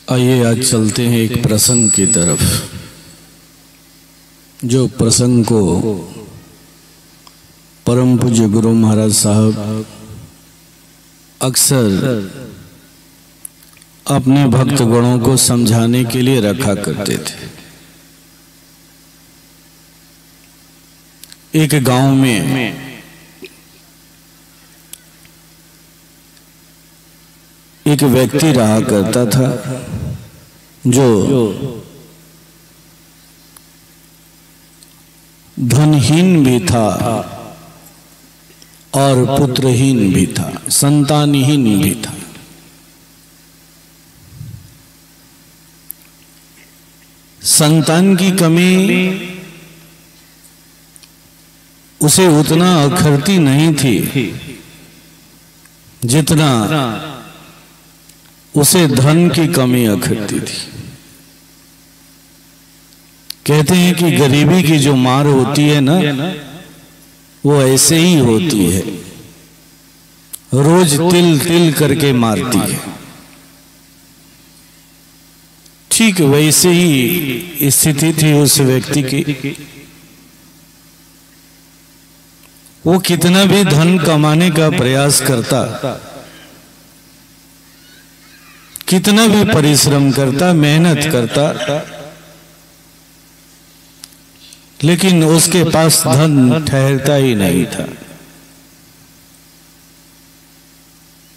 आइए आज चलते हैं एक प्रसंग की तरफ, जो प्रसंग को परम पूज्य गुरु महाराज साहब अक्सर अपने भक्त गणों को समझाने के लिए रखा करते थे। एक गांव में एक व्यक्ति रहा करता था जो धनहीन भी था और पुत्रहीन भी था, संतानहीन भी था। संतान की कमी उसे उतना अखरती नहीं थी जितना उसे धन की कमी अखरती थी। कहते हैं कि गरीबी की जो मार होती है ना, वो ऐसे ही होती है, रोज तिल तिल करके मारती है। ठीक वैसे ही स्थिति थी उस व्यक्ति की। वो कितना भी धन कमाने का प्रयास करता, कितना भी परिश्रम करता, मेहनत करता, लेकिन उसके पास धन ठहरता ही नहीं था।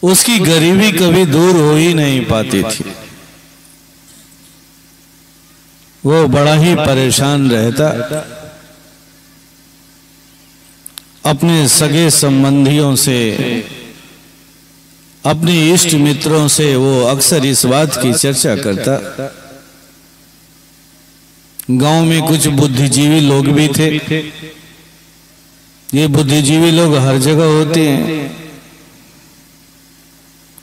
उसकी गरीबी कभी दूर हो ही नहीं पाती थी। वो बड़ा ही परेशान रहता। अपने सगे संबंधियों से, अपने इष्ट मित्रों से वो अक्सर इस बात की चर्चा करता। गांव में कुछ बुद्धिजीवी लोग भी थे। ये बुद्धिजीवी लोग हर जगह होते हैं,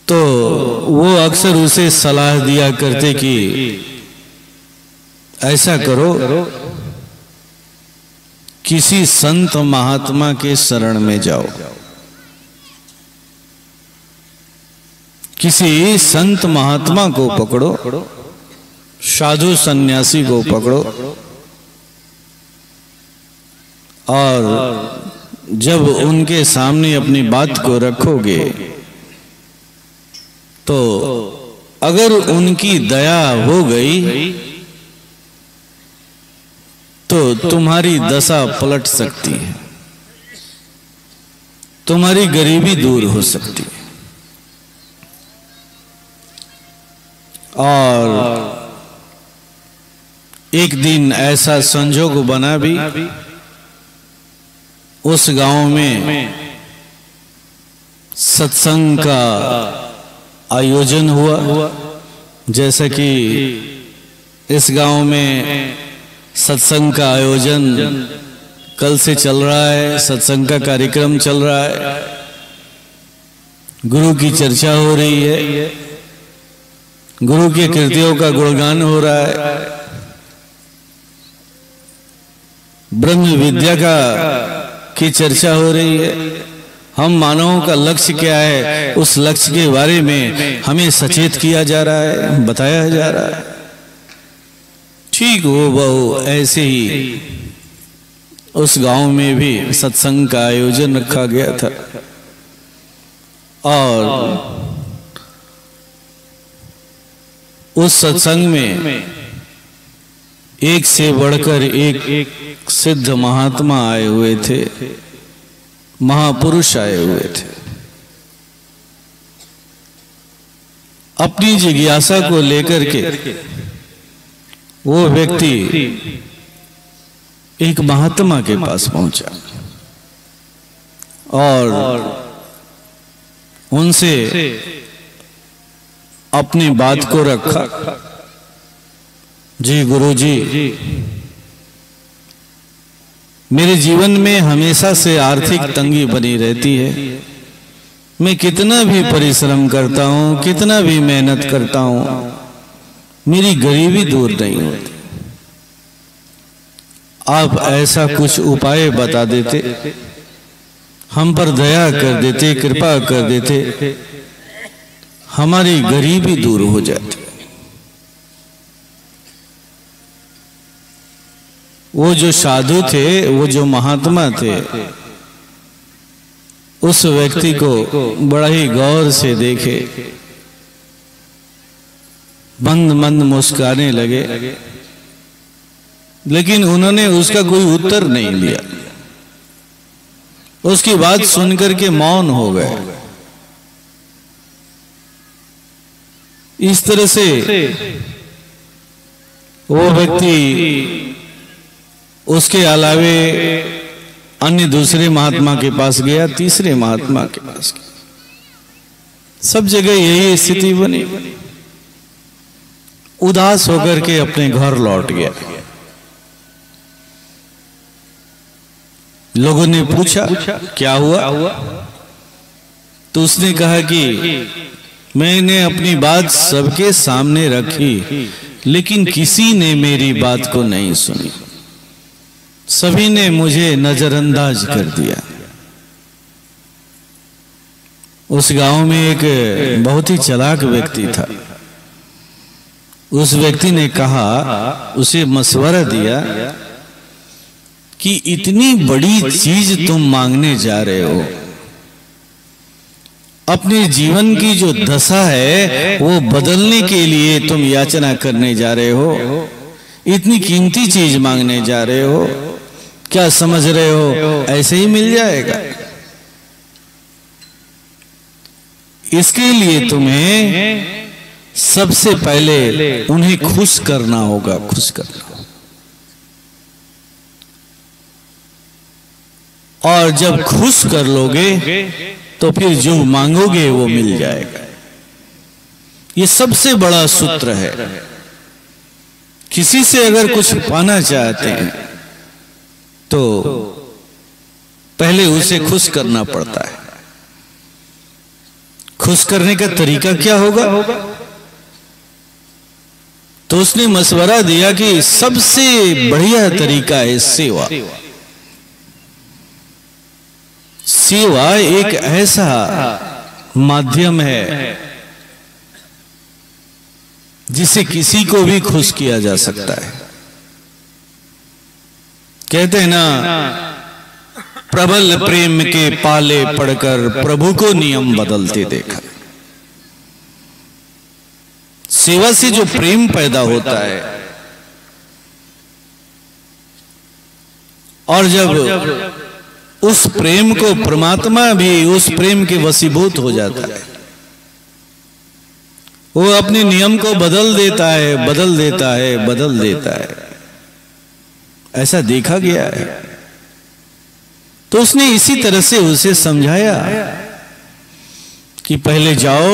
तो वो अक्सर उसे सलाह दिया करते कि ऐसा करो, किसी संत महात्मा के शरण में जाओ, किसी संत महात्मा को पकड़ो, साधु सन्यासी को पकड़ो, और जब उनके सामने अपनी बात को रखोगे तो अगर उनकी दया हो गई तो तुम्हारी दशा पलट सकती है, तुम्हारी गरीबी दूर हो सकती है। और एक दिन ऐसा संजोग बना भी, उस गांव में सत्संग का आयोजन हुआ। जैसे कि इस गांव में सत्संग का आयोजन कल से चल रहा है, सत्संग का कार्यक्रम चल रहा है, गुरु की चर्चा हो रही है, गुरु के कृतियों का गुणगान हो रहा है, ब्रह्म विद्या की चर्चा हो रही है। हम मानवों का लक्ष्य क्या है, उस लक्ष्य के बारे में हमें सचेत किया जा रहा है, बताया जा रहा है। ठीक वो बहु ऐसे ही उस गांव में भी सत्संग का आयोजन रखा गया था, और उस सत्संग में एक से बढ़कर एक सिद्ध महात्मा आए हुए थे, महापुरुष आए हुए थे। अपनी जिज्ञासा को लेकर के वो व्यक्ति एक महात्मा के पास पहुंचा और उनसे अपनी बात को रखा। जी गुरु जी, मेरे जीवन में हमेशा से आर्थिक तंगी बनी रहती है। मैं कितना भी परिश्रम करता हूँ, कितना भी मेहनत करता हूँ, मेरी गरीबी दूर नहीं होती। आप ऐसा कुछ उपाय बता देते, हम पर दया कर देते, कृपा कर देते, हमारी गरीबी दूर हो जाती। वो जो साधु थे, वो जो महात्मा थे, उस व्यक्ति को बड़ा ही गौर से देखे, मंद मंद मुस्कुराने लगे, लेकिन उन्होंने उसका कोई उत्तर नहीं दिया। उसकी बात सुनकर के मौन हो गए। इस तरह से वो व्यक्ति उसके अलावे अन्य दूसरे महात्मा के पास गया, तीसरे महात्मा के पास गया, सब जगह यही स्थिति बनी। उदास होकर के अपने घर लौट गया। लोगों ने पूछा क्या हुआ, तो उसने कहा कि मैंने अपनी बात सबके सामने रखी, लेकिन किसी ने मेरी बात को नहीं सुनी, सभी ने मुझे नजरअंदाज कर दिया। उस गांव में एक बहुत ही चालाक व्यक्ति था। उस व्यक्ति ने कहा, उसे मशवरा दिया कि इतनी बड़ी चीज तुम मांगने जा रहे हो, अपने जीवन की जो दशा है वो बदलने के लिए तुम याचना करने जा रहे हो, इतनी कीमती चीज मांगने जा रहे हो, क्या समझ रहे हो ऐसे ही मिल जाएगा? इसके लिए तुम्हें सबसे पहले उन्हें खुश करना होगा, खुश करना। और जब खुश कर लोगे तो फिर जो मांगोगे वो मिल जाएगा। ये सबसे बड़ा सूत्र है। किसी से अगर कुछ पाना चाहते हैं तो पहले उसे खुश करना पड़ता है। खुश करने का तरीका क्या होगा? तो उसने मशवरा दिया कि सबसे बढ़िया तरीका है सेवा। सेवा एक ऐसा माध्यम है जिसे किसी को भी खुश किया जा सकता है। कहते हैं ना, प्रबल प्रेम के पाले पड़कर प्रभु को नियम बदलते देखा। सेवा से जो प्रेम पैदा होता है, और जब उस प्रेम को परमात्मा भी उस प्रेम के वशीभूत हो जाता है, वो अपने नियम को बदल देता है, बदल देता है, बदल देता है। ऐसा देखा गया है। तो उसने इसी तरह से उसे समझाया कि पहले जाओ,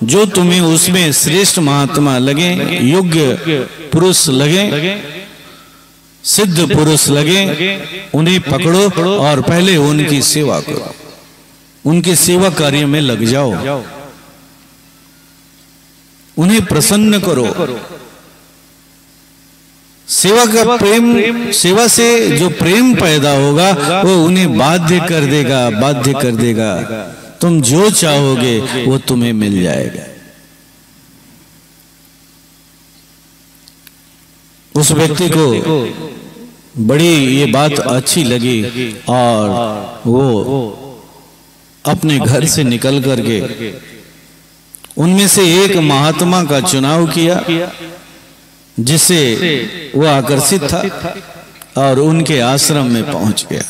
जो तुम्हें उसमें श्रेष्ठ महात्मा लगे, योग्य पुरुष लगे, सिद्ध पुरुष लगे, उन्हें पकड़ो और पहले उनकी सेवा करो, उनके सेवा कार्य में लग जाओ, उन्हें प्रसन्न करो। सेवा का प्रेम, सेवा से जो प्रेम पैदा होगा वो उन्हें बाध्य कर देगा, बाध्य कर देगा। तुम जो चाहोगे वो तुम्हें मिल जाएगा। उस व्यक्ति को बड़ी ये बात अच्छी लगी और वो अपने घर से निकल करके उनमें से एक महात्मा का चुनाव किया जिससे वो आकर्षित था और उनके आश्रम में पहुंच गया।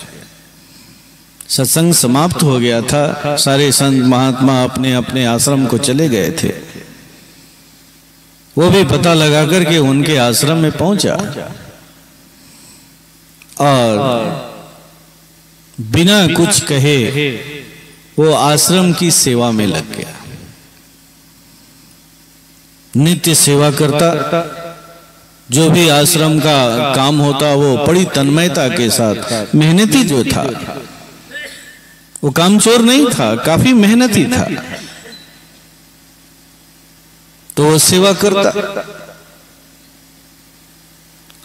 सत्संग समाप्त हो गया था, सारे संत महात्मा अपने अपने आश्रम को चले गए थे। वो भी पता लगा करके उनके आश्रम में पहुंचा और बिना कुछ कहे वो आश्रम की सेवा में लग गया। नित्य सेवा करता, जो भी आश्रम का काम होता वो बड़ी तन्मयता के साथ, मेहनती जो था, वो कामचोर नहीं था, काफी मेहनती था, तो वो सेवा करता,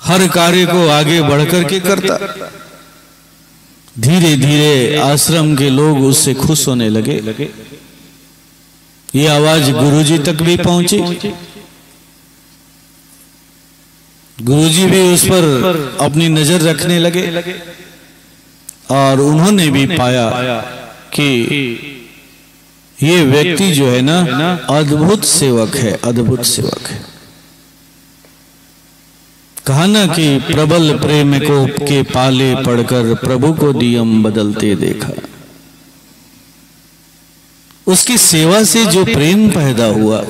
हर कार्य को आगे बढ़कर के करता। धीरे धीरे आश्रम के लोग उससे खुश होने लगे। ये आवाज गुरुजी तक भी पहुंची। गुरुजी भी उस पर अपनी नजर रखने लगे और उन्होंने भी पाया कि ये व्यक्ति जो है ना अद्भुत सेवक है, अद्भुत सेवक है। कहा ना कि प्रबल प्रेम को के पाले पढ़कर प्रभु को नियम बदलते देखा। उसकी सेवा से जो प्रेम पैदा हुआ,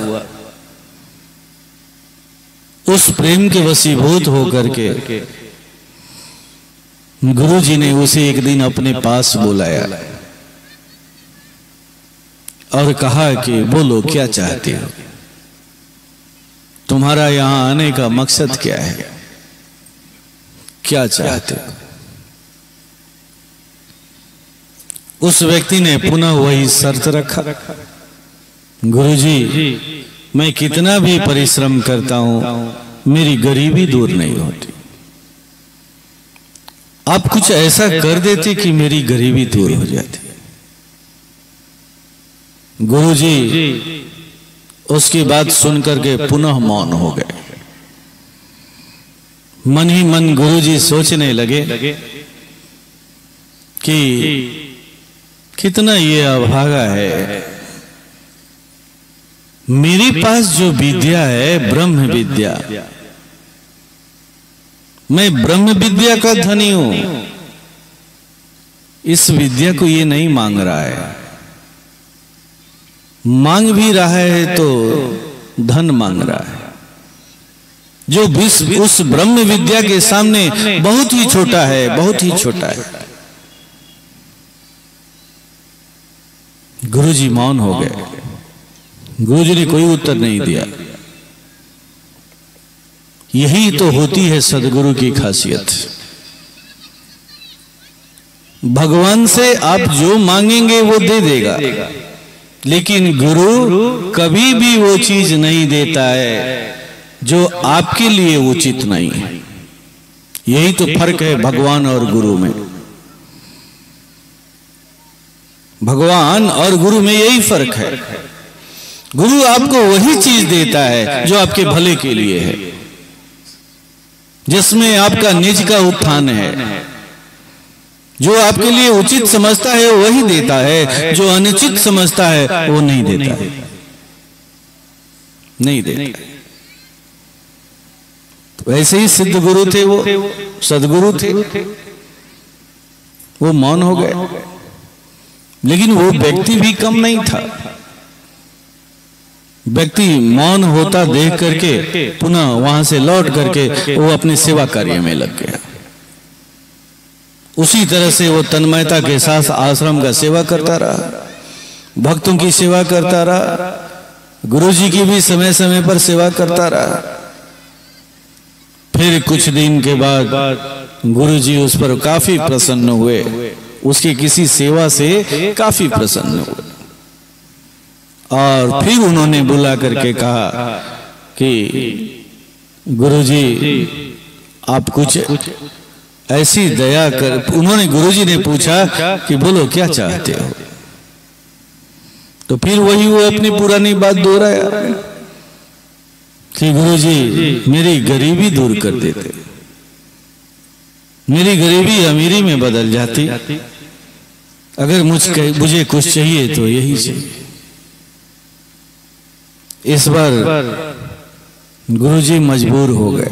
उस प्रेम के वशीभूत होकर के गुरुजी ने उसे एक दिन अपने पास बुलाया और कहा कि बोलो क्या चाहते हो, तुम्हारा यहां आने का मकसद क्या है, क्या चाहते हो। उस व्यक्ति ने पुनः वही शर्त रखा, गुरुजी मैं कितना भी परिश्रम करता हूं मेरी गरीबी दूर नहीं होती, आप कुछ ऐसा कर देते कि मेरी गरीबी दूर हो जाती। गुरुजी उसकी बात सुनकर के पुनः मौन हो गए। मन ही मन गुरुजी सोचने लगे कि कितना ये अभागा है, मेरे पास जो विद्या है ब्रह्म विद्या, मैं ब्रह्म विद्या का धनी हूं, इस विद्या को ये नहीं मांग रहा है, मांग भी रहा है तो धन मांग रहा है, जो उस ब्रह्म विद्या के सामने बहुत ही छोटा है, बहुत ही छोटा है। गुरुजी मौन हो गए। गुरुजी ने कोई उत्तर नहीं दिया। यही तो होती है सदगुरु की खासियत। भगवान से आप जो मांगेंगे वो दे देगा, लेकिन गुरु कभी भी वो चीज नहीं देता है जो आपके लिए उचित नहीं है। यही तो फर्क है भगवान और गुरु में। भगवान और गुरु में यही फर्क है। गुरु आपको वही चीज देता है जो आपके भले के लिए है, जिसमें आपका निज का उत्थान है। जो आपके लिए उचित समझता है वही देता है, जो अनुचित समझता है वो नहीं देता है, नहीं देता। तो ऐसे ही सिद्ध गुरु थे, वो सदगुरु थे, वो मौन हो गए। लेकिन वो व्यक्ति भी कम नहीं था। व्यक्ति मौन होता देख करके पुनः वहां से लौट करके वो अपने सेवा कार्य में लग गया। उसी तरह से वो तन्मयता के साथ आश्रम का सेवा करता रहा, भक्तों की सेवा करता रहा, गुरुजी की भी समय समय पर सेवा करता रहा। फिर कुछ दिन के बाद गुरुजी उस पर काफी प्रसन्न हुए, उसकी किसी सेवा से काफी प्रसन्न हुए और फिर उन्होंने बुला करके कहा कि गुरुजी आप कुछ ऐसी दया कर। उन्होंने गुरुजी ने पूछा कि बोलो क्या चाहते हो। तो फिर वही वो अपनी पुरानी बात दोहराया कि गुरुजी मेरी गरीबी दूर कर देते, मेरी गरीबी अमीरी में बदल जाती, अगर मुझे कुछ चाहिए तो यही चाहिए। इस बार गुरुजी मजबूर हो गए।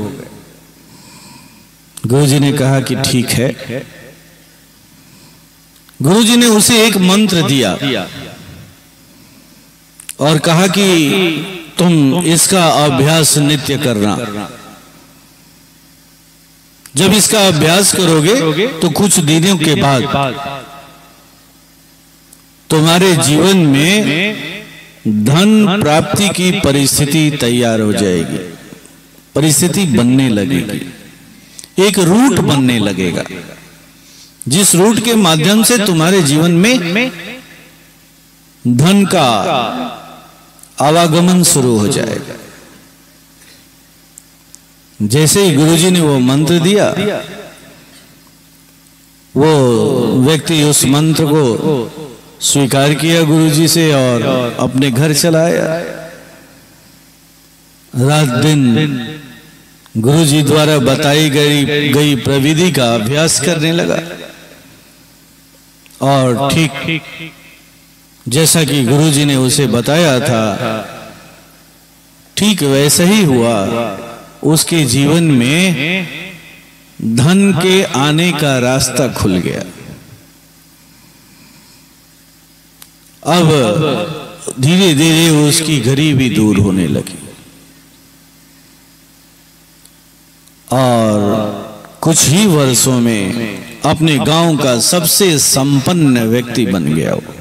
गुरुजी ने कहा कि ठीक है। गुरुजी ने उसे एक मंत्र दिया और कहा कि तुम इसका अभ्यास नित्य करना। जब इसका अभ्यास करोगे तो कुछ दिनों के बाद तुम्हारे जीवन में धन प्राप्ति की परिस्थिति तैयार हो जाएगी, परिस्थिति बनने लगेगी, एक रूट बनने लगेगा, जिस रूट के माध्यम से तुम्हारे जीवन में धन का आवागमन शुरू हो जाएगा। जैसे ही गुरुजी ने वो मंत्र दिया, वो व्यक्ति उस मंत्र को स्वीकार किया गुरुजी से और अपने घर चला आया। रात दिन गुरु जी द्वारा बताई गई प्रविधि का अभ्यास करने लगा और ठीक जैसा कि गुरु जी ने उसे बताया था ठीक वैसा ही हुआ। उसके जीवन में धन के आने का रास्ता खुल गया। अब धीरे धीरे उसकी गरीबी दूर होने लगी और कुछ ही वर्षों में अपने गांव का सबसे संपन्न व्यक्ति बन गया वो।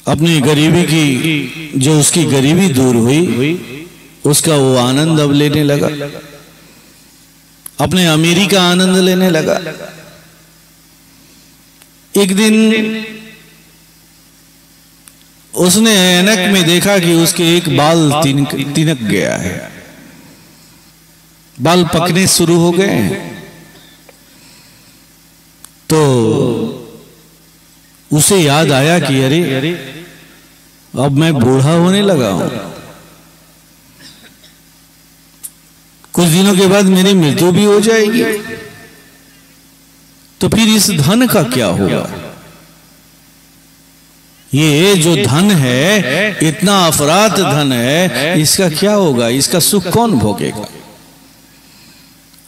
अपनी गरीबी की जो उसकी गरीबी दूर हुई उसका वो आनंद अब लेने लगा, अपने अमीरी का आनंद लेने लगा। एक दिन उसने ऐनक में देखा कि उसके एक बाल तिनक गया है, बाल पकने शुरू हो गए हैं। तो उसे याद आया कि अरे अब मैं बूढ़ा होने लगा हूं, कुछ दिनों के बाद मेरी मृत्यु भी हो जाएगी, तो फिर इस धन का क्या होगा? ये जो धन है, इतना अफरात धन है, इसका क्या होगा? इसका सुख कौन भोगेगा?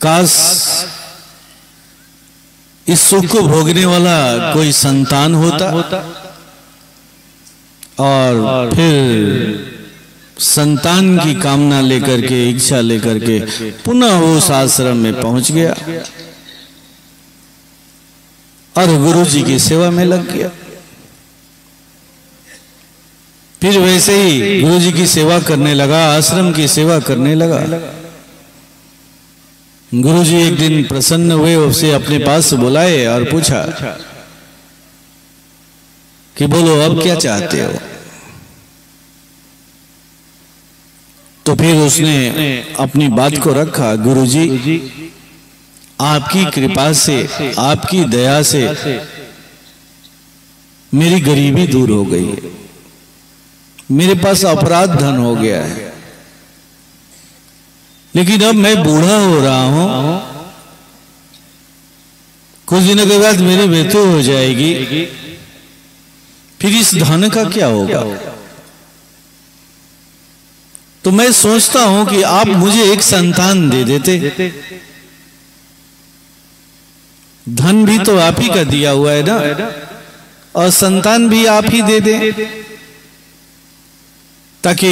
काश इस सुख को भोगने वाला कोई संतान होता और फिर संतान की कामना लेकर के, इच्छा लेकर के पुनः वो उस आश्रम में पहुंच गया और गुरु जी की सेवा में लग गया। फिर वैसे ही गुरु जी की सेवा करने लगा, आश्रम की सेवा करने लगा। गुरु जी एक दिन प्रसन्न हुए, उसे अपने पास बुलाए और पूछा कि बोलो अब क्या चाहते हो? तो फिर उसने अपनी बात को रखा, गुरु जी आपकी कृपा से, आपकी दया से मेरी गरीबी दूर हो गई है, मेरे पास अपराध धन हो गया है, लेकिन अब मैं बूढ़ा हो रहा हूं, कुछ दिनों के बाद मेरी मृत्यु हो जाएगी, फिर इस धन का क्या होगा? तो मैं सोचता हूं कि आप मुझे एक संतान दे देते। धन भी तो आप ही का दिया हुआ है ना, और संतान भी आप ही दे दें, ताकि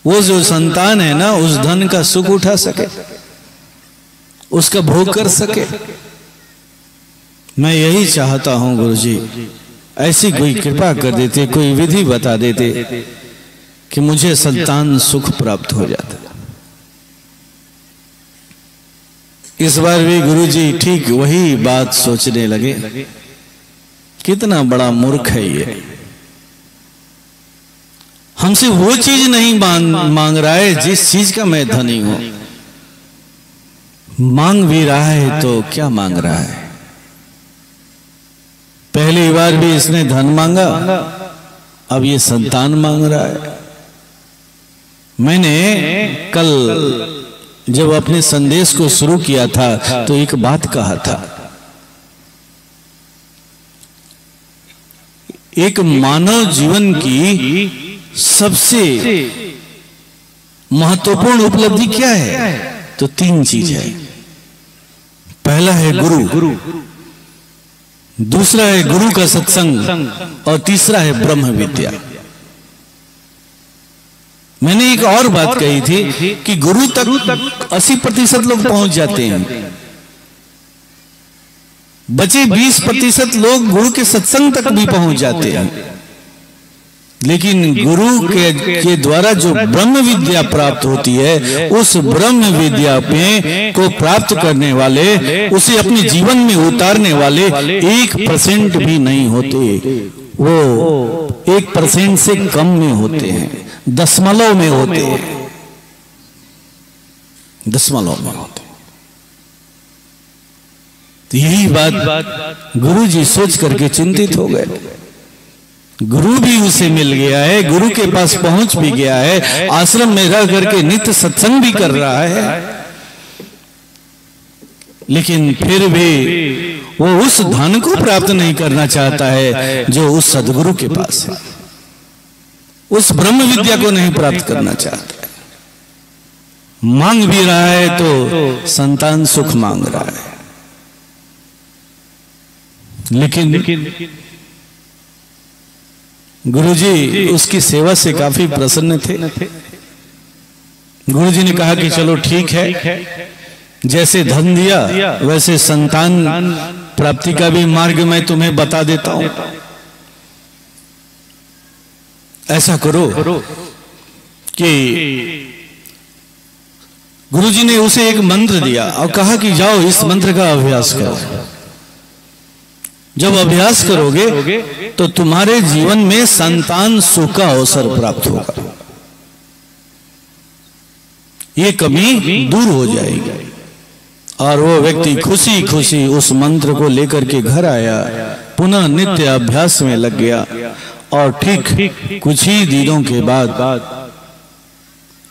वो जो संतान है ना, उस धन का सुख उठा सके, उसका भोग कर सके। मैं यही चाहता हूं गुरुजी, ऐसी कोई कृपा कर देते, कोई विधि बता देते कि मुझे संतान सुख प्राप्त हो जाता। इस बार भी गुरुजी ठीक वही बात सोचने लगे, कितना बड़ा मूर्ख है ये, हमसे वो चीज नहीं मांग रहा है जिस चीज का मैं धनी हूं, मांग भी रहा है तो क्या मांग रहा है? पहली बार भी इसने धन मांगा, अब ये संतान मांग रहा है। मैंने कल जब अपने संदेश को शुरू किया था तो एक बात कहा था, एक मानव जीवन की सबसे महत्वपूर्ण उपलब्धि क्या है? तो तीन चीज है। पहला है गुरु, दूसरा है गुरु का सत्संग, और तीसरा है ब्रह्म विद्या। मैंने एक और बात कही थी कि गुरु तक 80% लोग पहुंच जाते हैं, बचे 20% लोग गुरु के सत्संग तक भी पहुंच जाते हैं, लेकिन गुरु के द्वारा जो ब्रह्म विद्या प्राप्त होती है, उस ब्रह्म विद्या को प्राप्त करने वाले, उसे अपने जीवन में उतारने वाले 1% भी नहीं होते। वो 1% से कम में होते हैं, दशमलव में होते हैं, दशमलव में होते हैं। तो यही बात गुरु जी सोच करके चिंतित हो गए गुरु भी उसे मिल गया है, गुरु के पास पहुंच भी गया है, आश्रम में रह करके नित्य सत्संग भी कर रहा है, लेकिन फिर भी वो उस धन को प्राप्त नहीं करना चाहता है जो उस सदगुरु के पास है, उस ब्रह्म विद्या को नहीं प्राप्त करना चाहता है। मांग भी रहा है तो संतान सुख मांग रहा है, लेकिन गुरुजी उसकी सेवा से काफी प्रसन्न थे। गुरुजी ने कहा कि चलो ठीक है, जैसे धन दिया वैसे संतान प्राप्ति का भी मार्ग मैं तुम्हें बता देता हूं। ऐसा करो कि गुरुजी ने उसे एक मंत्र दिया और कहा कि जाओ इस मंत्र का अभ्यास करो। जब अभ्यास करोगे तो तुम्हारे जीवन में संतान सुख का अवसर प्राप्त होगा, ये कमी दूर हो जाएगी। और वो व्यक्ति खुशी खुशी उस मंत्र को लेकर के घर आया, पुनः नित्य अभ्यास में लग गया और ठीक कुछ ही दिनों के बाद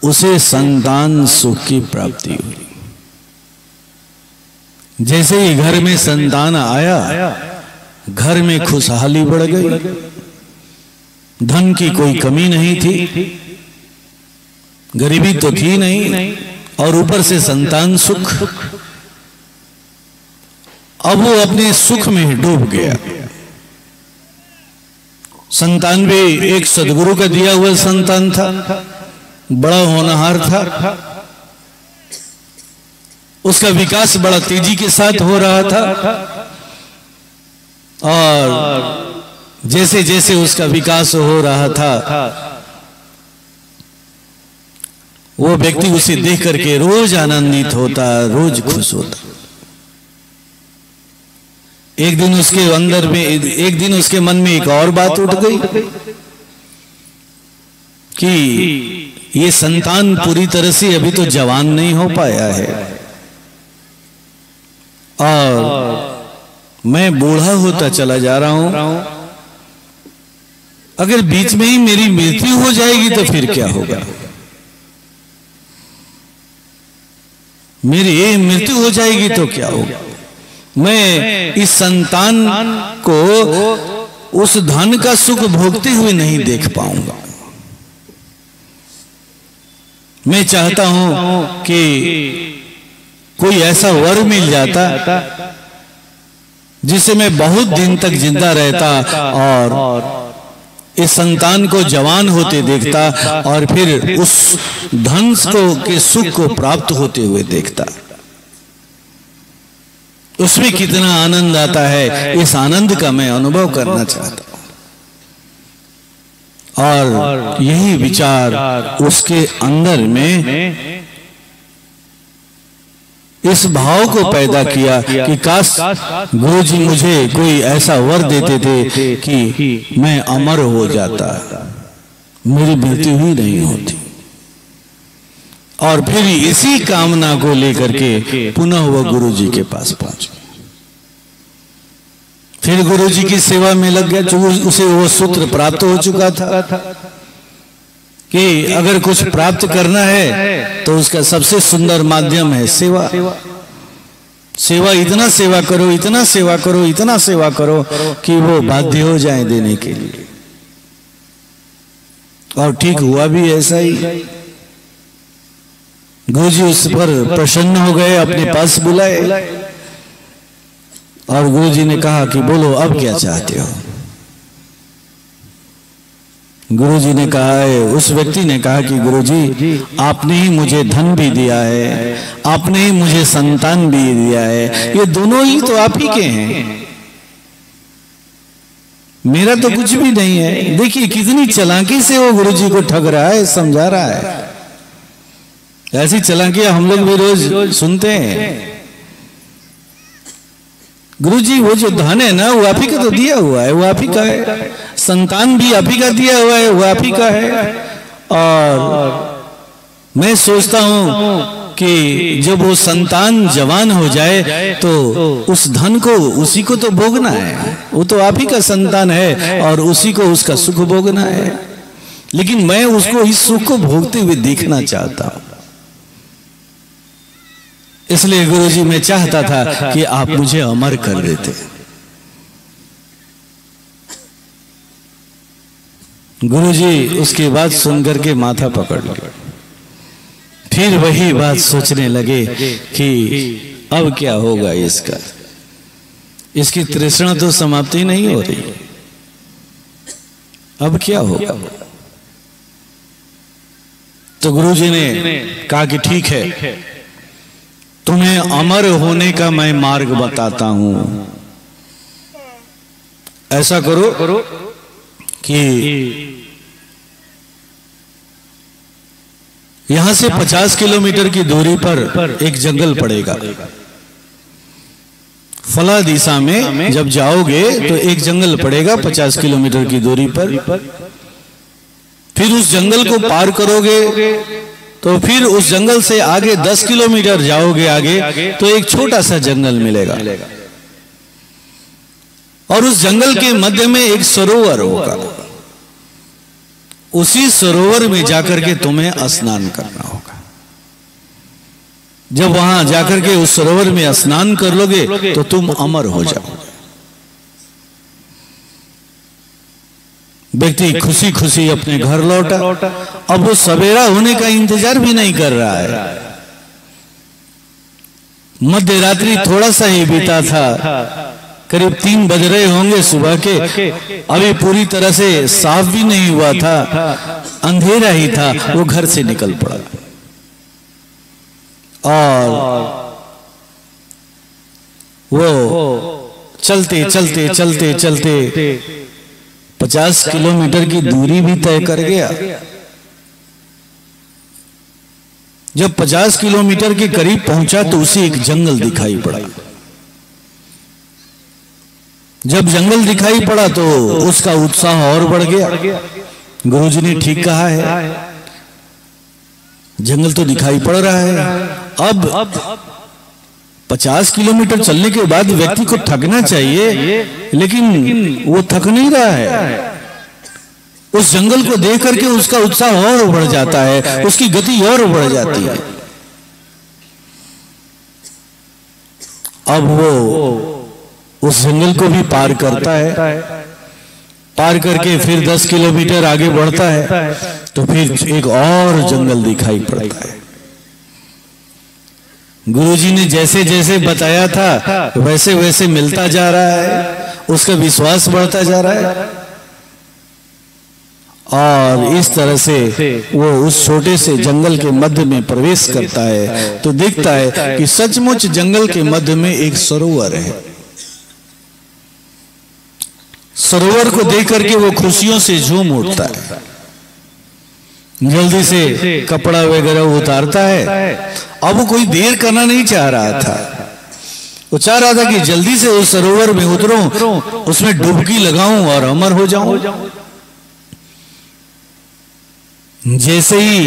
उसे संतान सुख की प्राप्ति हुई। जैसे ही घर में संतान आया, घर में खुशहाली बढ़ गई, धन की कोई कमी नहीं थी, गरीबी तो थी नहीं, और ऊपर से संतान सुख। अब वो अपने सुख में डूब गया। संतान भी एक सदगुरु का दिया हुआ संतान था, बड़ा होनहार था, उसका विकास बड़ा तेजी के साथ हो रहा था। और जैसे जैसे उसका विकास हो रहा था, वो व्यक्ति उसे देख करके रोज आनंदित होता, रोज खुश होता। एक दिन उसके मन में एक और बात उठ गई कि ये संतान पूरी तरह से अभी तो जवान नहीं हो पाया है और मैं बूढ़ा होता चला जा रहा हूं। अगर बीच में ही मेरी मृत्यु हो जाएगी तो फिर क्या होगा? मेरी मृत्यु हो जाएगी तो क्या होगा? मैं इस संतान को उस धन का सुख भोगते हुए नहीं देख पाऊंगा। मैं चाहता हूं कि कोई ऐसा वर मिल जाता जिससे मैं बहुत दिन तक जिंदा रहता और इस संतान को जवान होते देखता और फिर उस धन के सुख को प्राप्त होते हुए देखता। उसमें कितना आनंद आता है, इस आनंद का मैं अनुभव करना चाहता हूं। और यही विचार उसके अंदर में इस भाव को पैदा किया कि काश गुरुजी मुझे कोई ऐसा वर देते थे कि मैं अमर हो जाता, मेरी मृत्यु ही नहीं होती। और फिर इसी कामना को लेकर के पुनः वह गुरुजी के पास पहुंच गया। फिर गुरुजी की सेवा में लग गया। जो उसे वो सूत्र प्राप्त हो चुका था कि अगर कुछ प्राप्त करना है तो उसका सबसे सुंदर माध्यम है सेवा। सेवा, इतना सेवा करो, इतना सेवा करो, इतना सेवा करो कि वो बाध्य हो जाए देने के लिए। और ठीक हुआ भी ऐसा ही। गुरुजी उस पर प्रसन्न हो गए, अपने पास बुलाए और गुरुजी ने कहा कि बोलो अब क्या चाहते हो। गुरुजी ने कहा है, उस व्यक्ति ने कहा कि गुरुजी आपने ही मुझे धन भी दिया है, आपने ही मुझे संतान भी दिया है, ये दोनों ही तो आप ही के हैं, मेरा तो कुछ भी नहीं है। देखिए कितनी चालाकी से वो गुरुजी को ठग रहा है, समझा रहा है। ऐसी चालाकियां हम लोग भी रोज सुनते हैं। गुरुजी वो जो धन है ना वो आप ही का तो दिया हुआ है, वो आप ही का है। संतान भी आप ही का दिया हुआ है, वो आप ही का है। और मैं सोचता हूं कि जब वो संतान जवान हो जाए तो उस धन को उसी को तो भोगना है, वो तो आप ही का संतान है और उसी को उसका सुख भोगना है। लेकिन मैं उसको इस सुख को भोगते हुए देखना चाहता हूं। इसलिए गुरुजी मैं चाहता था कि आप मुझे अमर कर देते। गुरुजी उसकी बात सुनकर के माथा पकड़ लिया। फिर वही बात सोचने लगे कि अब क्या होगा इसका, इसकी तृष्णा तो समाप्ति नहीं हो रही, अब क्या होगा। तो गुरुजी ने कहा कि ठीक है, तुम्हें अमर होने का मैं मार्ग बताता हूं। ऐसा करो कि यहां से 50 किलोमीटर की दूरी पर एक जंगल पड़ेगा। फला दिशा में जब जाओगे तो एक जंगल पड़ेगा 50 किलोमीटर की दूरी पर। फिर उस जंगल को पार करोगे तो फिर उस जंगल से आगे 10 किलोमीटर जाओगे आगे तो एक छोटा सा जंगल मिलेगा और उस जंगल के मध्य में एक सरोवर होगा। उसी सरोवर में जाकर के तुम्हें स्नान करना होगा। जब वहां जाकर के उस सरोवर में स्नान कर लोगे तो तुम अमर हो जाओगे। व्यक्ति खुशी खुशी अपने घर लौटा। अब वो सवेरा होने का इंतजार भी नहीं कर रहा है। मध्य रात्रि थोड़ा सा ही बीता था, करीब 3 बज रहे होंगे सुबह के। अभी पूरी तरह से साफ भी नहीं हुआ था, अंधेरा ही था। वो घर से निकल पड़ा और वो चलते चलते चलते चलते 50 किलोमीटर की दूरी भी तय कर गया। जब 50 किलोमीटर के करीब पहुंचा तो उसे एक जंगल दिखाई पड़ा। जब जंगल दिखाई पड़ा तो उसका उत्साह और बढ़ गया। गुरुजी ने ठीक कहा है, जंगल तो दिखाई पड़ रहा है। अब 50 किलोमीटर चलने के बाद व्यक्ति को थकना चाहिए, लेकिन वो थक नहीं रहा है। उस जंगल को देख करके उसका उत्साह और बढ़ जाता है, उसकी गति और बढ़ जाती है। अब वो उस जंगल को भी पार करता है। पार करके फिर 10 किलोमीटर आगे बढ़ता है तो फिर एक और जंगल दिखाई पड़ता है। गुरुजी ने जैसे जैसे बताया था वैसे वैसे मिलता जा रहा है, उसका विश्वास बढ़ता जा रहा है और इस तरह से वो उस छोटे से जंगल के मध्य में प्रवेश करता है तो देखता है कि सचमुच जंगल के मध्य में एक सरोवर है। सरोवर को देख करके वो खुशियों से झूम उठता है। जल्दी से कपड़ा वगैरह उतारता है। अब वो कोई देर करना नहीं चाह रहा था, वो चाह रहा था कि जल्दी से उस सरोवर में उतरूं, उसमें डुबकी लगाऊं और अमर हो जाऊं। जैसे ही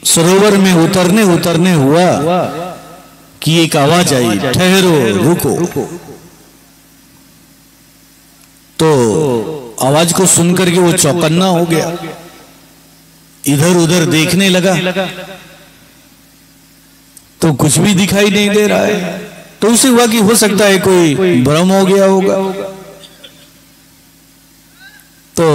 सरोवर में उतरने हुआ कि एक आवाज आई, ठहरो, रुको। तो आवाज को सुनकर के वो चौकन्ना हो गया, इधर उधर देखने लगा तो कुछ भी दिखाई नहीं दे रहा है। तो उसे हुआ कि हो सकता है कोई भ्रम हो गया होगा। तो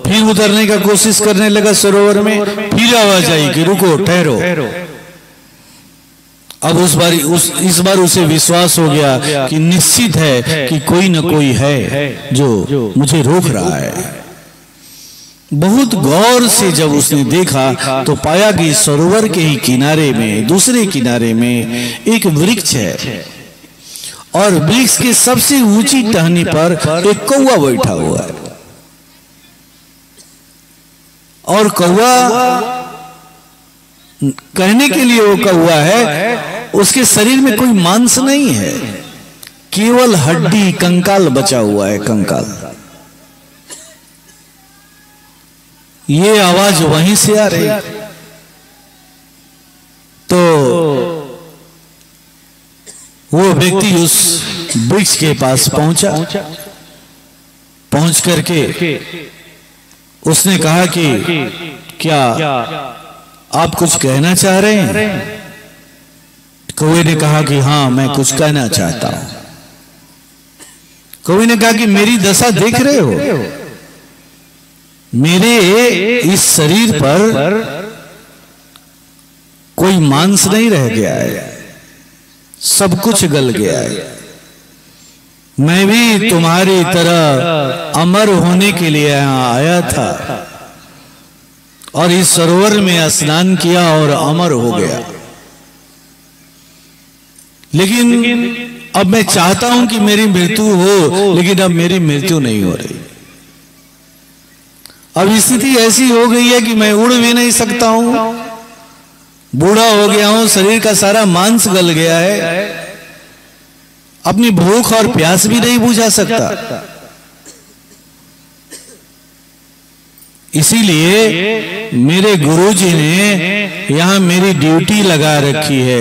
फिर उतरने का कोशिश करने लगा सरोवर में। फिर आवाज आई कि रुको, ठहरो। अब इस बार उसे विश्वास हो गया कि निश्चित है कि कोई न कोई है जो मुझे रोक रहा है। बहुत गौर से जब उसने देखा तो पाया कि सरोवर के ही किनारे में, दूसरे किनारे में एक वृक्ष है और वृक्ष के सबसे ऊंची टहनी पर एक कौवा बैठा हुआ है। और कौवा कहने के लिए वो कौवा है, उसके शरीर में कोई मांस नहीं है, केवल हड्डी कंकाल बचा हुआ है, कंकाल। ये आवाज वहीं से आ रही। तो व्यक्ति उस वृक्ष के पास पहुंचा। पहुंच करके उसने कहा कि क्या आप कुछ कहना चाह रहे हैं? कौवे ने कहा कि हाँ, मैं कुछ कहना चाहता हूं। कौवे ने कहा कि मेरी दशा देख रहे हो, मेरे इस शरीर पर कोई मांस नहीं रह गया है, सब कुछ गल गया है। मैं भी तुम्हारी तरह अमर होने के लिए यहां आया था और इस सरोवर में स्नान किया और अमर हो गया, लेकिन अब मैं चाहता हूं कि मेरी मृत्यु हो, लेकिन अब मेरी मृत्यु नहीं हो रही। अब स्थिति ऐसी हो गई है कि मैं उड़ भी नहीं सकता हूं, बूढ़ा हो गया हूं, शरीर का सारा मांस गल गया है, अपनी भूख और प्यास भी नहीं बुझा सकता। इसीलिए मेरे गुरुजी ने यहां मेरी ड्यूटी लगा रखी है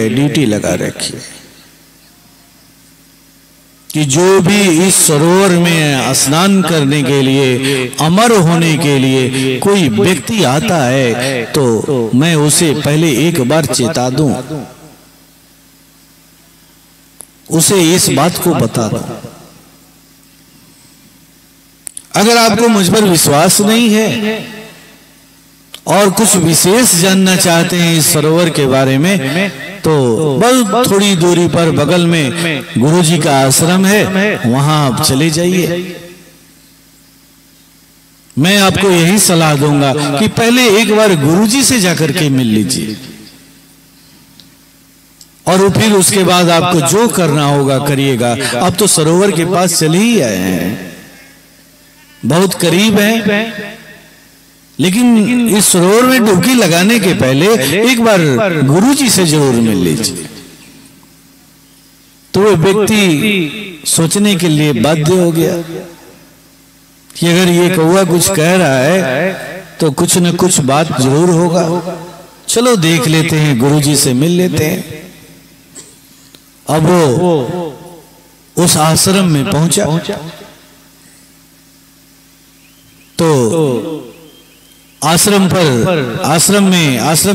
कि जो भी इस सरोवर में स्नान करने के लिए, अमर होने के लिए कोई व्यक्ति आता है तो मैं उसे पहले एक बार चेता दूं, उसे इस बात को बता दूं। अगर आपको मुझ पर विश्वास नहीं है और कुछ विशेष जानना चाहते हैं इस सरोवर के बारे में, तो बहुत थोड़ी दूरी पर बगल में गुरुजी का आश्रम है, वहां आप चले जाइए। मैं आपको यही सलाह दूंगा कि पहले एक बार गुरुजी से जाकर के मिल लीजिए और फिर उसके बाद आपको जो करना होगा करिएगा। अब तो सरोवर के पास चले ही आए हैं, बहुत करीब है, लेकिन इस सरोवर में डुबकी लगाने के पहले एक बार गुरुजी से जरूर मिल लीजिए। तो वो व्यक्ति सोचने के लिए बाध्य हो गया कि अगर ये कौवा कुछ कह रहा है तो कुछ न कुछ बात जरूर होगा, चलो देख लेते हैं, गुरुजी से मिल लेते हैं। अब वो उस आश्रम में पहुंचा तो आश्रम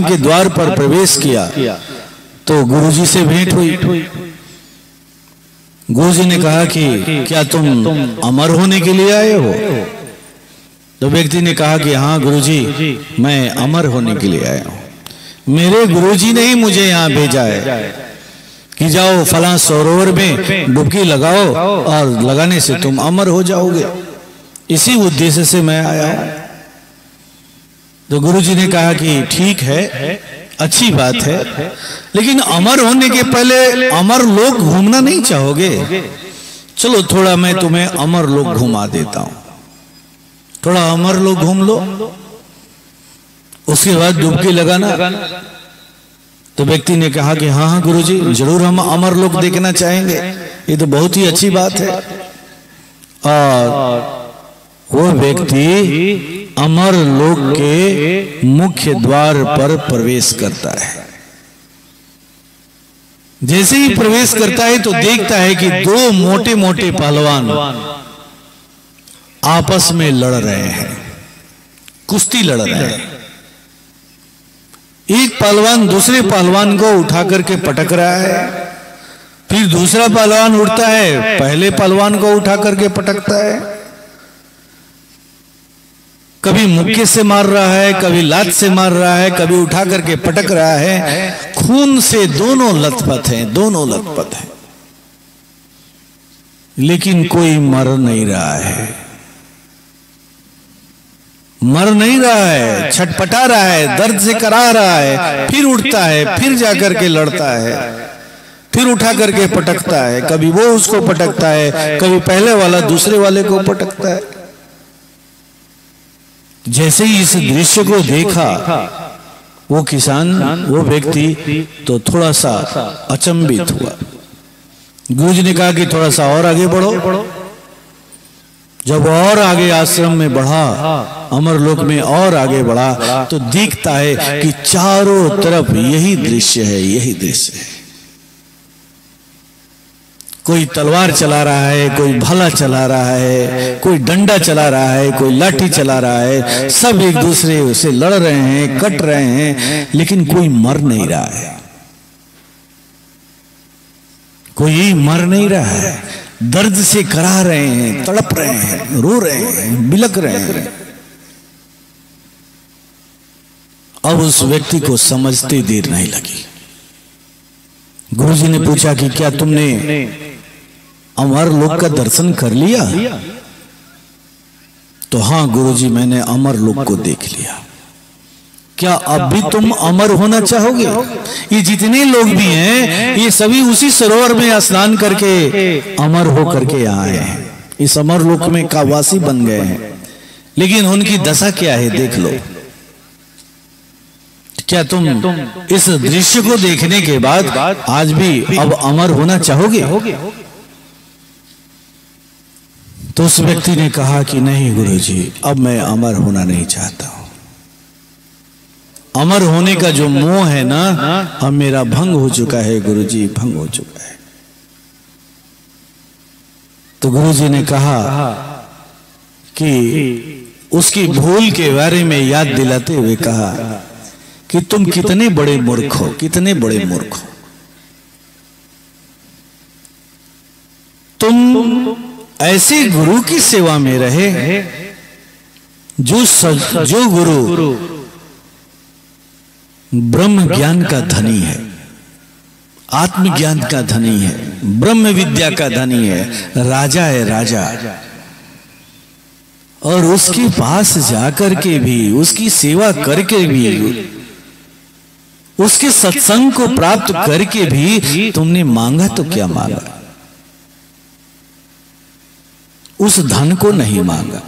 के द्वार पर प्रवेश किया तो गुरुजी से भेंट हुई। गुरुजी ने कहा कि क्या तुम अमर होने के लिए आए हो? तो व्यक्ति ने कहा कि हाँ गुरुजी, मैं अमर होने के लिए आया हूं। मेरे गुरुजी ने ही मुझे यहाँ भेजा है कि जाओ फलां सरोवर में डुबकी लगाओ और लगाने से तुम अमर हो जाओगे, इसी उद्देश्य से मैं आया हूं। तो गुरुजी ने कहा कि ठीक है, अच्छी बात है, लेकिन अमर होने के पहले अमर लोक घूमना नहीं चाहोगे? चलो थोड़ा मैं तुम्हें अमर लोक घुमा देता हूं, थोड़ा अमर लोक घूम लो, उसके बाद डुबकी लगाना। तो व्यक्ति ने कहा कि हाँ हाँ गुरुजी, जरूर हम अमर लोक देखना चाहेंगे, ये तो बहुत ही अच्छी बात है। और वो व्यक्ति अमर लोक के मुख्य द्वार पर प्रवेश करता है। जैसे ही प्रवेश करता है तो देखता है कि दो मोटे मोटे पहलवान आपस में लड़ रहे हैं, कुश्ती लड़ रहे हैं। एक पहलवान दूसरे पहलवान को उठा करके पटक रहा है, फिर दूसरा पहलवान उठता है, पहले पहलवान को उठा करके पटकता है। कभी मुक्के से मार रहा है, कभी लात से मार रहा है, कभी उठा करके पटक रहा है। खून से दोनों लथपथ हैं, लेकिन कोई मर नहीं रहा है, छटपटा रहा है, दर्द से करा रहा है, फिर उठता है, फिर जाकर के लड़ता है, फिर उठा करके पटकता है। कभी वो उसको पटकता है, कभी पहले वाला दूसरे वाले को पटकता है। जैसे ही इस दृश्य को देखा वो किसान, वो व्यक्ति तो थोड़ा सा अचंभित हुआ। गुरुजी ने कहा कि थोड़ा सा और आगे बढ़ो। जब और आगे आश्रम में बढ़ा, अमरलोक में और आगे बढ़ा, तो दिखता है कि चारों तरफ यही दृश्य है। कोई तलवार चला रहा है, कोई भाला चला रहा है, कोई डंडा चला रहा है, कोई लाठी चला रहा है, सब एक दूसरे से लड़ रहे हैं, कट रहे हैं, लेकिन कोई मर नहीं रहा है, कोई मर नहीं रहा है। दर्द से कराह रहे हैं, तड़प रहे हैं, रो रहे हैं, बिलक रहे हैं। अब उस व्यक्ति को समझते देर नहीं लगी। गुरुजी ने पूछा कि क्या तुमने अमर लोक का दर्शन कर लिया? तो हाँ गुरुजी, मैंने अमर लोक को देख लिया। क्या अब भी तुम अमर होना चाहोगे? ये जितने लोग भी हैं, ये सभी उसी सरोवर में स्नान करके अमर हो करके आए हैं, इस अमर लोक में का वासी बन गए हैं। लेकिन उनकी दशा क्या है देख लो। क्या तुम इस दृश्य को देखने के बाद आज भी अब अमर होना चाहोगे? तो उस व्यक्ति ने कहा कि नहीं गुरुजी, अब मैं अमर होना नहीं चाहता हूं। अमर होने का जो मोह है ना, अब मेरा भंग हो चुका है गुरुजी, भंग हो चुका है। तो गुरुजी ने कहा कि उसकी भूल के बारे में याद दिलाते हुए कहा कि तुम कितने बड़े मूर्ख हो, कितने बड़े मूर्ख हो। तुम ऐसे गुरु की सेवा में रहे जो गुरु ब्रह्म ज्ञान का धनी है, आत्मज्ञान का धनी है, ब्रह्म विद्या का धनी है, राजा है राजा। और उसके पास जाकर के भी, उसकी सेवा करके भी, उसके सत्संग को प्राप्त करके भी तुमने मांगा तो क्या मांगा? उस धन को नहीं मांगा,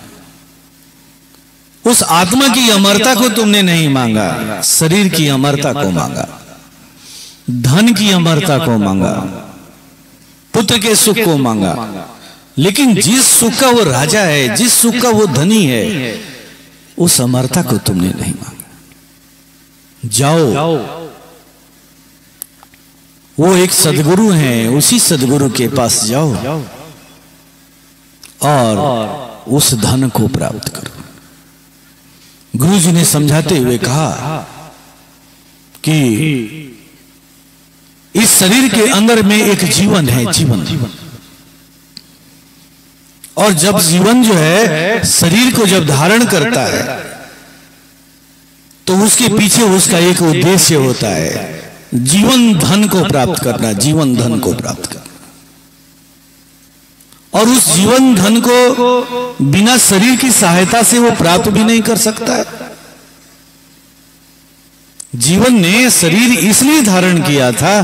उस आत्मा की अमरता को तुमने नहीं मांगा, शरीर की अमरता को मांगा, धन की अमरता को मांगा, पुत्र के सुख को मांगा। लेकिन जिस सुख का वो राजा है, जिस सुख का वो धनी है, उस अमरता को तुमने नहीं मांगा। जाओ, वो एक सदगुरु हैं, उसी सदगुरु के पास जाओ और उस धन को प्राप्त करो। गुरुजी ने समझाते हुए कहा कि इस शरीर के अंदर में एक जीवन है, जीवन। और जब जीवन जो है शरीर को जब धारण करता है तो उसके पीछे उसका एक उद्देश्य होता है, जीवन धन को प्राप्त करना, जीवन धन को प्राप्त करना। और उस जीवन धन को बिना शरीर की सहायता से वो प्राप्त भी नहीं कर सकता है। जीवन ने शरीर इसलिए धारण किया था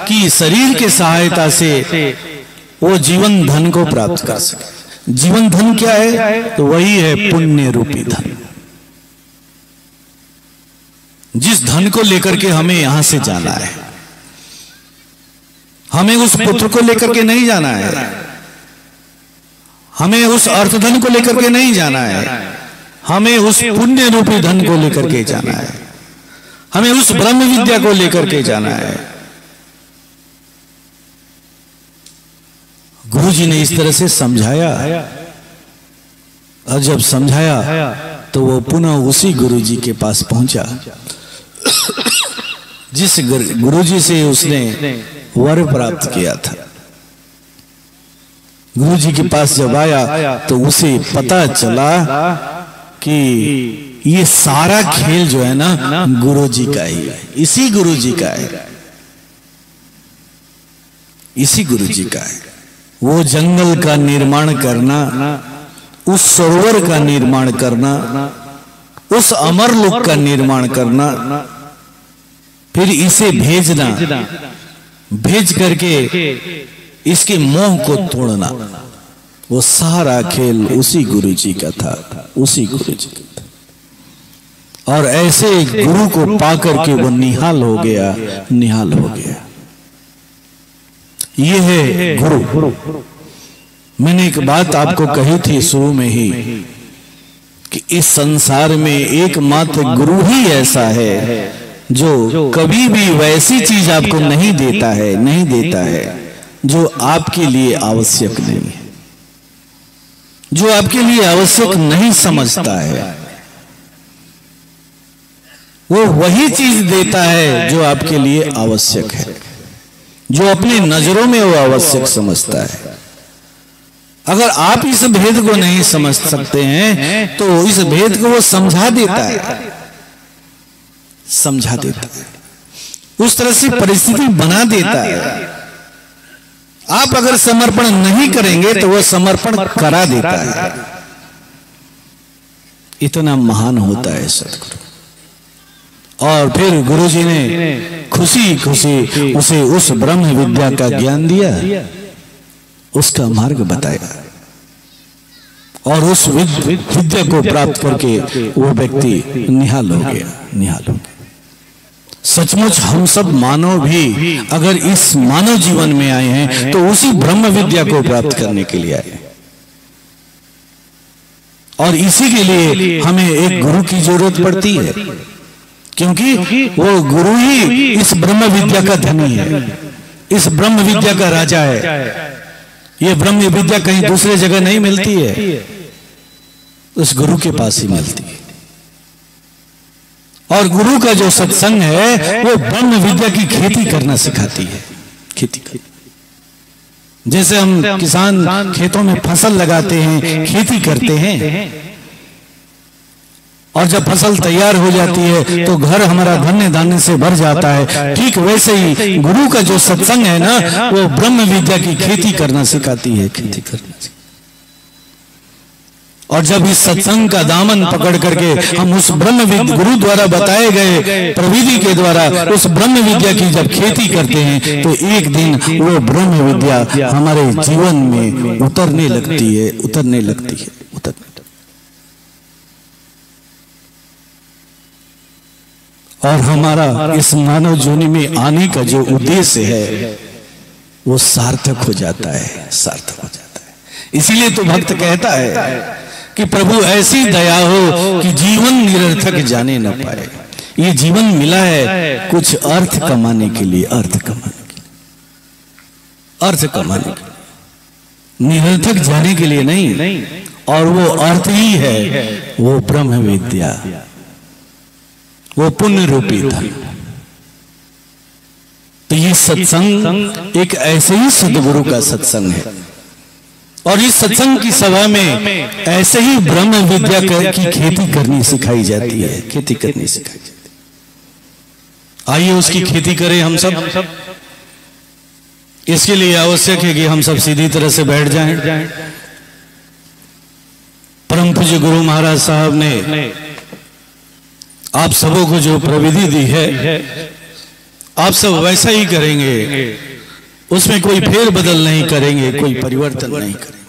कि शरीर के सहायता से वो जीवन धन को प्राप्त कर सके। जीवन धन क्या है? तो वही है पुण्य रूपी धन, जिस धन को लेकर के हमें यहां से जाना है। हमें उस पुत्र को लेकर के नहीं जाना है, हमें उस अर्थधन को लेकर के नहीं जाना है, हमें उस पुण्य रूपी धन को लेकर के जाना है, हमें उस ब्रह्म विद्या को लेकर के जाना है। गुरुजी ने इस तरह से समझाया, और जब समझाया तो वो पुनः उसी गुरुजी के पास पहुंचा जिस गुरुजी से उसने वर प्राप्त किया था। गुरुजी के पास जब आया तो उसे पता चला कि ये सारा खेल जो है ना गुरुजी का ही है, इसी गुरुजी का है, इसी गुरुजी का है। वो जंगल का निर्माण करना, उस सरोवर का निर्माण करना, उस अमरलोक का निर्माण करना, फिर इसे भेजना, भेज करके इसके मोह को तोड़ना, वो सारा खेल उसी गुरुजी का था, उसी गुरुजी का था। और ऐसे गुरु को पाकर के वो निहाल हो गया, निहाल हो गया। ये है गुरु। मैंने एक बात आपको कही थी शुरू में ही कि इस संसार में एकमात्र गुरु ही ऐसा है जो कभी भी वैसी चीज आपको नहीं देता है, नहीं देता है जो आपके लिए आवश्यक नहीं है, जो आपके लिए आवश्यक नहीं समझता है, वो वही चीज देता है जो आपके लिए आवश्यक है, जो अपनी नजरों में वो आवश्यक समझता है। अगर आप इस भेद को नहीं समझ सकते हैं तो इस भेद को वो समझा देता है, समझा देता है, उस तरह से परिस्थिति बना देता है। आप अगर समर्पण नहीं करेंगे तो वो समर्पण करा देता है। इतना महान होता है सतगुरु। और फिर गुरुजी ने खुशी खुशी उसे उस ब्रह्म विद्या का ज्ञान दिया, उसका मार्ग बताया, और उस विद्या को प्राप्त करके वो व्यक्ति निहाल हो गया, निहाल हो गया। सचमुच हम सब मानव भी अगर इस मानव जीवन में आए हैं तो उसी ब्रह्म विद्या को प्राप्त करने के लिए आए, और इसी के लिए हमें एक गुरु की जरूरत पड़ती है, क्योंकि वो गुरु ही इस ब्रह्म विद्या का धनी है, इस ब्रह्म विद्या का राजा है। ये ब्रह्म विद्या कहीं दूसरे जगह नहीं मिलती है, उस गुरु के पास ही मिलती है। और गुरु का जो सत्संग है वो ब्रह्म विद्या की खेती करना सिखाती है। खेती कर, जैसे हम किसान खेतों में फसल लगाते हैं, खेती करते हैं, और जब फसल तैयार हो जाती है तो घर हमारा धन्य धान्य से भर जाता है। ठीक वैसे ही गुरु का जो सत्संग है ना, वो ब्रह्म विद्या की खेती करना सिखाती है, खेती करना। और जब इस सत्संग का दामन पकड़ करके हम उस ब्रह्म विद्या गुरु द्वारा बताए गए प्रविधि के द्वारा उस ब्रह्म विद्या की जब खेती करते हैं तो एक दिन वो ब्रह्म विद्या हमारे जीवन में उतरने लगती है, उतरने लगती है, उतरने। और हमारा इस मानव जोनि में आने का जो उद्देश्य है वो सार्थक हो जाता है, सार्थक हो जाता है। इसीलिए तो भक्त कहता है कि प्रभु ऐसी दया हो कि जीवन निरर्थक जाने न पाए। ये जीवन मिला है कुछ अर्थ कमाने के लिए, अर्थ कमाने के लिए, अर्थ कमाने के लिए, निरर्थक जाने के लिए नहीं। और वो अर्थ ही है वो ब्रह्म विद्या, वो पुण्य रूपी धन। तो ये सत्संग एक ऐसे ही सद्गुरु का सत्संग है, और इस सत्संग की सभा में ऐसे ही ब्रह्म विद्या की खेती करनी सिखाई जाती है, खेती करनी सिखाई जाती है। आइए उसकी खेती करें हम सब। इसके लिए आवश्यक है कि हम सब सीधी तरह से बैठ जाएं। परम पूज्य गुरु महाराज साहब ने आप सबों को जो प्रविधि दी है, आप सब वैसा ही करेंगे, उसमें कोई फेर बदल नहीं करेंगे, कोई परिवर्तन नहीं करेंगे।